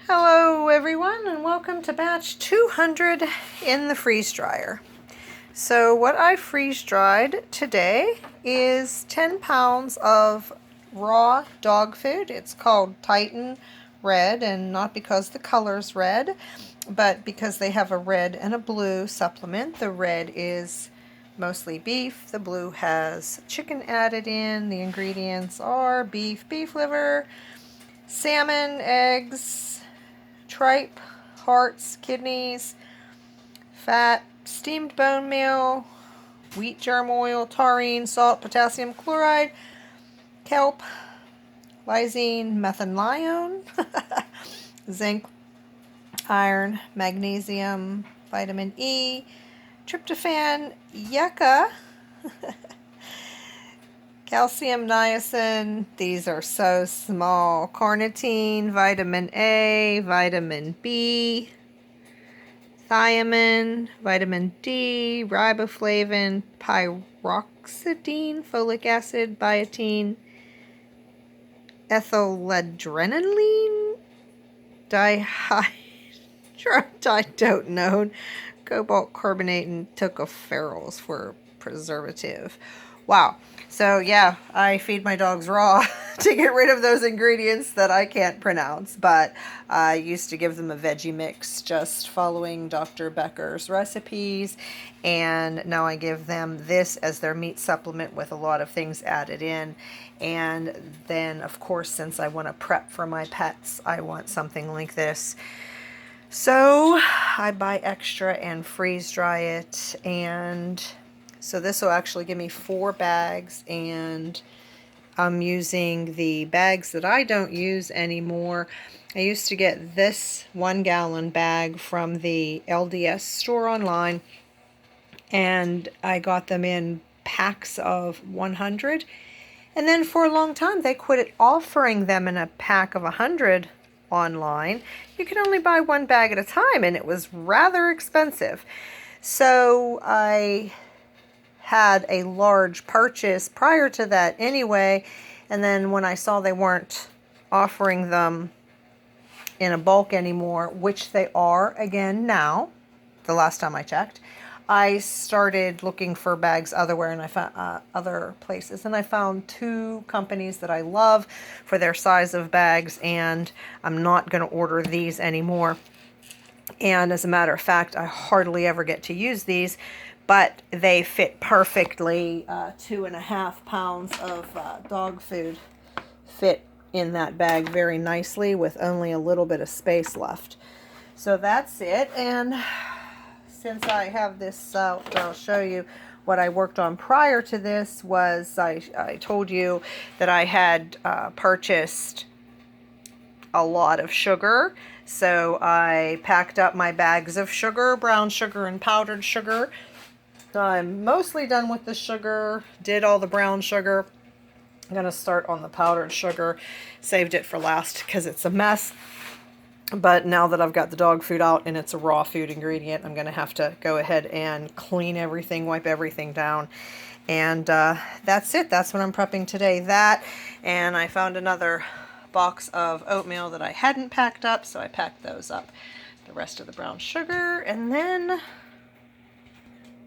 Hello everyone, and welcome to batch 200 in the freeze dryer. So what I freeze dried today is 10 pounds of raw dog food. It's called Titan Red, and not because the color's red, but because they have a red and a blue supplement. The red is mostly beef. The blue has chicken added in. The ingredients are beef liver, salmon, eggs, tripe, hearts, kidneys, fat, steamed bone meal, wheat germ oil, taurine, salt, potassium chloride, kelp, lysine, methanoline, zinc, iron, magnesium, vitamin E, tryptophan, yucca, calcium, niacin. These are so small. Carnitine, vitamin A, vitamin B, thiamine, vitamin D, riboflavin, pyroxidine, folic acid, biotin, ethyladrenaline, dihydrogenone, cobalt carbonate, and tocopherols for preservative. Wow. So yeah, I feed my dogs raw to get rid of those ingredients that I can't pronounce, but I used to give them a veggie mix just following Dr. Becker's recipes, and now I give them this as their meat supplement with a lot of things added in. And then, of course, since I want to prep for my pets, I want something like this. So I buy extra and freeze dry it, and so this will actually give me 4 bags, and I'm using the bags that I don't use anymore. I used to get this 1-gallon bag from the LDS store online, and I got them in packs of 100. And then for a long time, they quit offering them in a pack of 100 online. You could only buy 1 bag at a time, and it was rather expensive. So I had a large purchase prior to that anyway, and then when I saw they weren't offering them in a bulk anymore, which they are again now, the last time I checked, I started looking for bags otherwhere, and I found other places, and I found 2 companies that I love for their size of bags, and I'm not going to order these anymore. And as a matter of fact, I hardly ever get to use these, but they fit perfectly. 2.5 pounds of dog food fit in that bag very nicely with only a little bit of space left. So that's it. And since I have this out, I'll show you what I worked on prior to this. Was I told you that I had purchased a lot of sugar. So I packed up my bags of sugar, brown sugar and powdered sugar. I'm mostly done with the sugar, did all the brown sugar. I'm going to start on the powdered sugar. Saved it for last because it's a mess. But now that I've got the dog food out and it's a raw food ingredient, I'm going to have to go ahead and clean everything, wipe everything down. And that's it. That's what I'm prepping today. That, and I found another box of oatmeal that I hadn't packed up, so I packed those up. The rest of the brown sugar, and then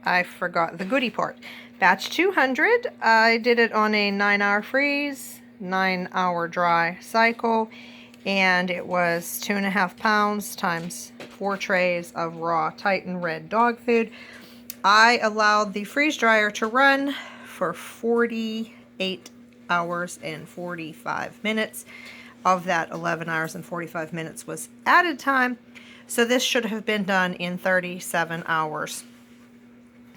I forgot the goodie part. Batch 200, I did it on a 9-hour freeze, 9-hour dry cycle, and it was 2.5 pounds times 4 trays of raw Titan Red dog food. I allowed the freeze dryer to run for 48 hours and 45 minutes. Of that, 11 hours and 45 minutes was added time, so this should have been done in 37 hours.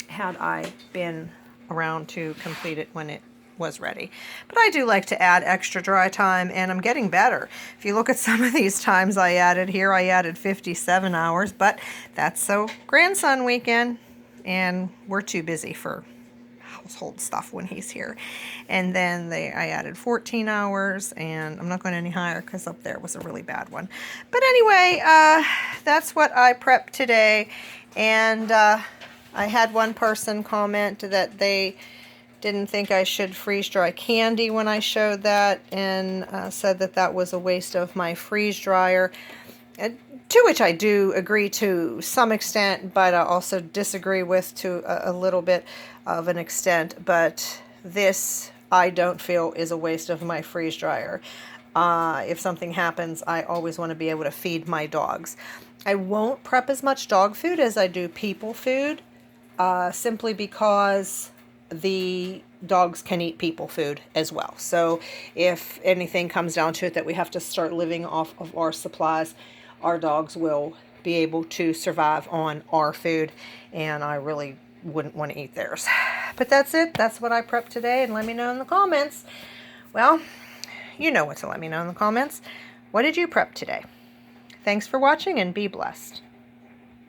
Had I been around to complete it when it was ready. But I do like to add extra dry time, and I'm getting better. If you look at some of these times I added here, I added 57 hours, but that's so grandson weekend, and we're too busy for household stuff when he's here. And then I added 14 hours, and I'm not going any higher because up there was a really bad one. But anyway, that's what I prepped today, and I had one person comment that they didn't think I should freeze dry candy when I showed that, and said that that was a waste of my freeze dryer. to which I do agree to some extent, but I also disagree with to a little bit of an extent. But this, I don't feel, is a waste of my freeze dryer. If something happens, I always want to be able to feed my dogs. I won't prep as much dog food as I do people food, simply because the dogs can eat people food as well. So if anything comes down to it that we have to start living off of our supplies, our dogs will be able to survive on our food, and I really wouldn't want to eat theirs. But that's it. That's what I prepped today, and let me know in the comments. Well, you know what to let me know in the comments. What did you prep today? Thanks for watching, and be blessed.